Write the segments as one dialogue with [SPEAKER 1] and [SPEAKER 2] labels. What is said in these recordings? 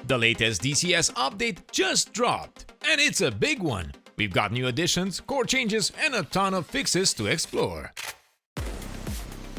[SPEAKER 1] The latest DCS update just dropped, and it's a big one. We've got new additions, core changes, and a ton of fixes to explore.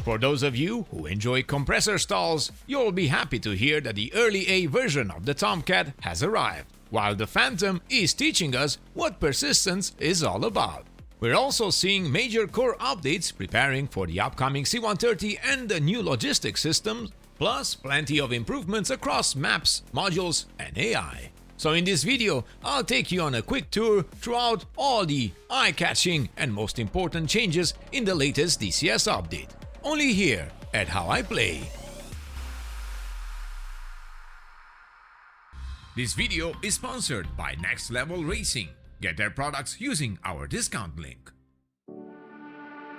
[SPEAKER 1] For those of you who enjoy compressor stalls, you'll be happy to hear that the Early A version of the Tomcat has arrived, while the Phantom is teaching us what persistence is all about. We're also seeing major core updates preparing for the upcoming C-130 and the new logistics systems, plus plenty of improvements across maps, modules, and AI. So in this video, I'll take you on a quick tour throughout all the eye-catching and most important changes in the latest DCS update. Only here at How I Play. This video is sponsored by Next Level Racing. Get their products using our discount link.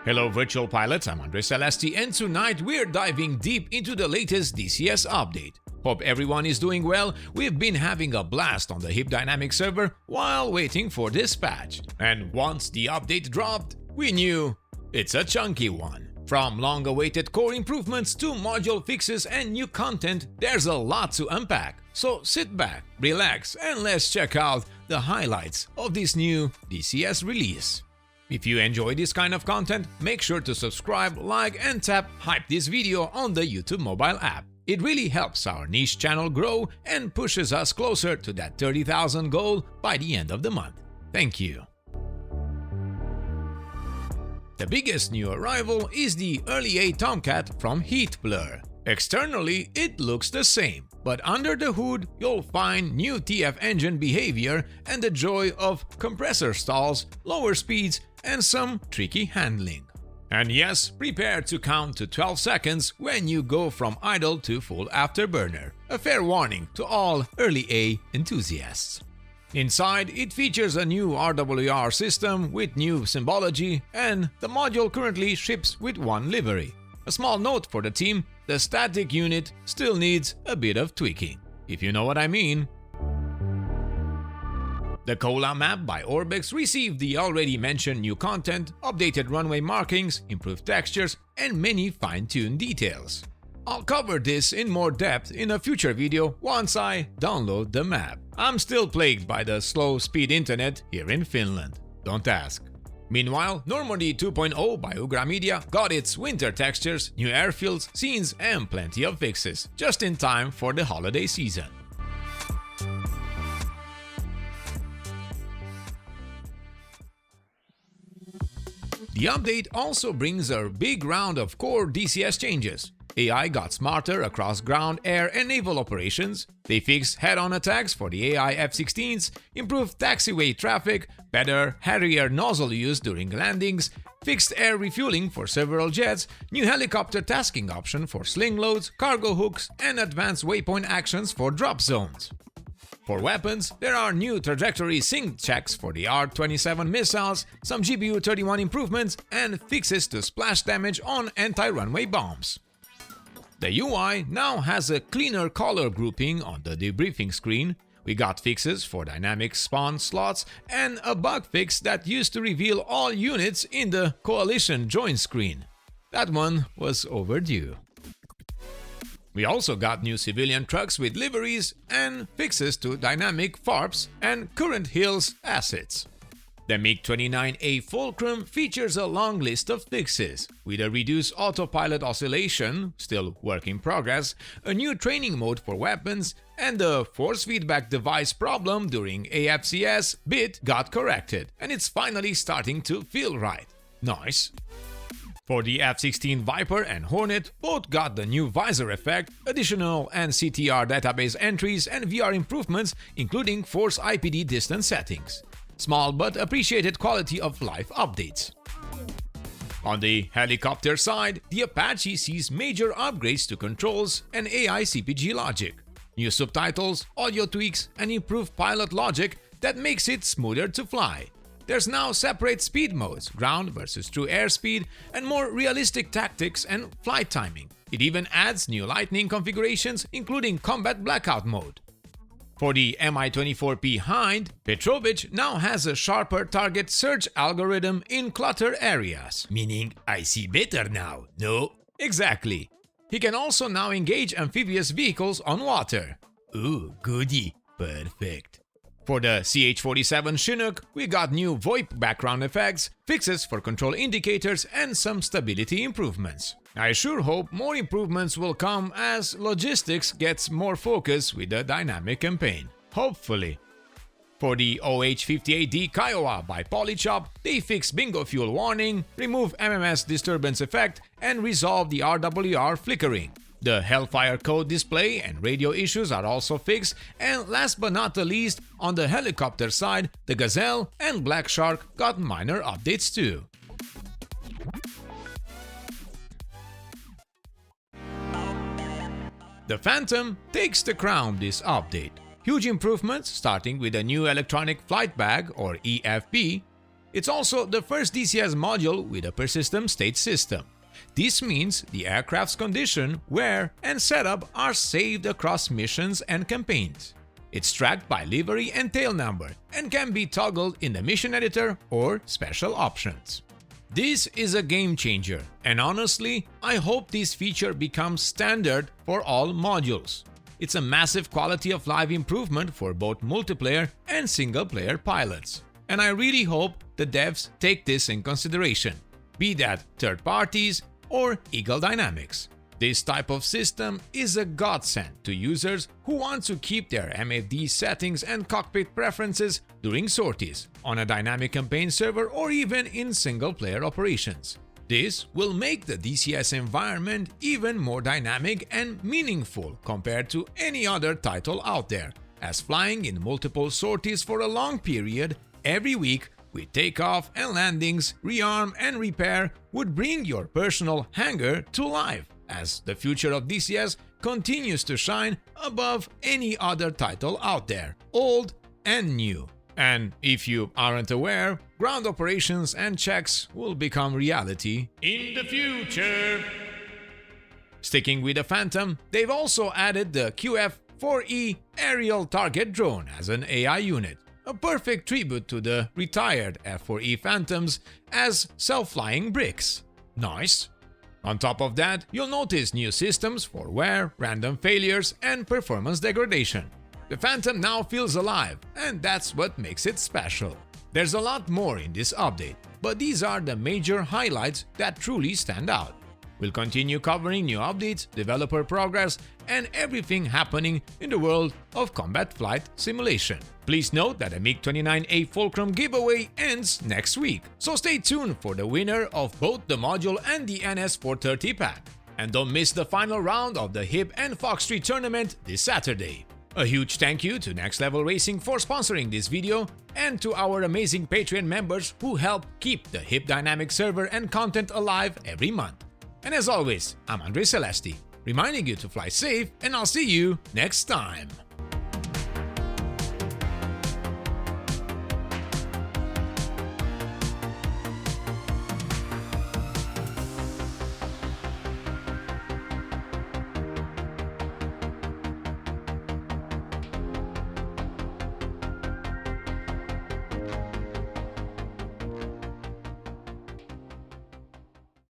[SPEAKER 1] Hello virtual pilots, I'm Andre Celesti, and tonight we're diving deep into the latest DCS update. Hope everyone is doing well. We've been having a blast on the HIP Dynamics server while waiting for this patch. And once the update dropped, we knew it's a chunky one. From long-awaited core improvements to module fixes and new content, there's a lot to unpack. So sit back, relax, and let's check out the highlights of this new DCS release. If you enjoy this kind of content, make sure to subscribe, like, and tap Hype this video on the YouTube mobile app. It really helps our niche channel grow and pushes us closer to that 30,000 goal by the end of the month. Thank you. The biggest new arrival is the Early A Tomcat from Heat Blur. Externally, it looks the same, but under the hood, you'll find new TF engine behavior and the joy of compressor stalls, lower speeds, and some tricky handling. And yes, prepare to count to 12 seconds when you go from idle to full afterburner. A fair warning to all Early A enthusiasts. Inside, it features a new RWR system with new symbology, and the module currently ships with one livery. A small note for the team, the static unit still needs a bit of tweaking, if you know what I mean. The Kola map by Orbx received the already mentioned new content, updated runway markings, improved textures, and many fine-tuned details. I'll cover this in more depth in a future video once I download the map. I'm still plagued by the slow speed internet here in Finland. Don't ask. Meanwhile, Normandy 2.0 by Ugra Media got its winter textures, new airfields, scenes, and plenty of fixes, just in time for the holiday season. The update also brings a big round of core DCS changes. AI got smarter across ground, air, and naval operations. They fixed head-on attacks for the AI F-16s, improved taxiway traffic, better Harrier nozzle use during landings, fixed air refueling for several jets, new helicopter tasking option for sling loads, cargo hooks, and advanced waypoint actions for drop zones. For weapons, there are new trajectory sync checks for the R-27 missiles, some GBU-31 improvements, and fixes to splash damage on anti-runway bombs. The UI now has a cleaner color grouping on the debriefing screen. We got fixes for dynamic spawn slots and a bug fix that used to reveal all units in the coalition join screen. That one was overdue. We also got new civilian trucks with liveries and fixes to dynamic FARPs and current hills assets. The MiG-29A Fulcrum features a long list of fixes, with a reduced autopilot oscillation, still work in progress, a new training mode for weapons, and the force feedback device problem during AFCS bit got corrected, and it's finally starting to feel right. Nice. For the F-16 Viper and Hornet, both got the new visor effect, additional NCTR database entries, and VR improvements, including Force IPD distance settings. Small but appreciated quality of life updates. On the helicopter side, the Apache sees major upgrades to controls and AI CPG logic, new subtitles, audio tweaks, and improved pilot logic that makes it smoother to fly. There's now separate speed modes, ground versus true airspeed, and more realistic tactics and flight timing. It even adds new lightning configurations, including combat blackout mode. For the Mi-24P Hind, Petrovich now has a sharper target search algorithm in clutter areas. Meaning, I see better now, no? Exactly. He can also now engage amphibious vehicles on water. Ooh, goody. Perfect. For the CH-47 Chinook, we got new VoIP background effects, fixes for control indicators, and some stability improvements. I sure hope more improvements will come as logistics gets more focus with the dynamic campaign. Hopefully. For the OH-58D Kiowa by Polychop, they fix bingo fuel warning, remove MMS disturbance effect, and resolve the RWR flickering. The Hellfire code display and radio issues are also fixed, and last but not the least, on the helicopter side, the Gazelle and Black Shark got minor updates too. The Phantom takes the crown this update. Huge improvements starting with a new electronic flight bag or EFB. It's also the first DCS module with a persistent state system. This means the aircraft's condition, wear, and setup are saved across missions and campaigns. It's tracked by livery and tail number and can be toggled in the mission editor or special options. This is a game changer, and honestly, I hope this feature becomes standard for all modules. It's a massive quality of life improvement for both multiplayer and single-player pilots. And I really hope the devs take this in consideration, be that third parties or Eagle Dynamics. This type of system is a godsend to users who want to keep their MFD settings and cockpit preferences during sorties, on a dynamic campaign server, or even in single-player operations. This will make the DCS environment even more dynamic and meaningful compared to any other title out there, as flying in multiple sorties for a long period every week with takeoff and landings, rearm and repair would bring your personal hangar to life, as the future of DCS continues to shine above any other title out there, old and new. And if you aren't aware, ground operations and checks will become reality in the future. Sticking with the Phantom, they've also added the F4E Aerial Target Drone as an AI unit, a perfect tribute to the retired F4E Phantoms as self-flying bricks. Nice! On top of that, you'll notice new systems for wear, random failures, and performance degradation. The Phantom now feels alive, and that's what makes it special. There's a lot more in this update, but these are the major highlights that truly stand out. We'll continue covering new updates, developer progress, and everything happening in the world of combat flight simulation. Please note that the MiG-29A Fulcrum giveaway ends next week, so stay tuned for the winner of both the module and the NS430 pack. And don't miss the final round of the HIP and Fox Street tournament this Saturday. A huge thank you to Next Level Racing for sponsoring this video, and to our amazing Patreon members who help keep the HIP Dynamic server and content alive every month. And as always, I'm Andre Celesti, reminding you to fly safe, and I'll see you next time.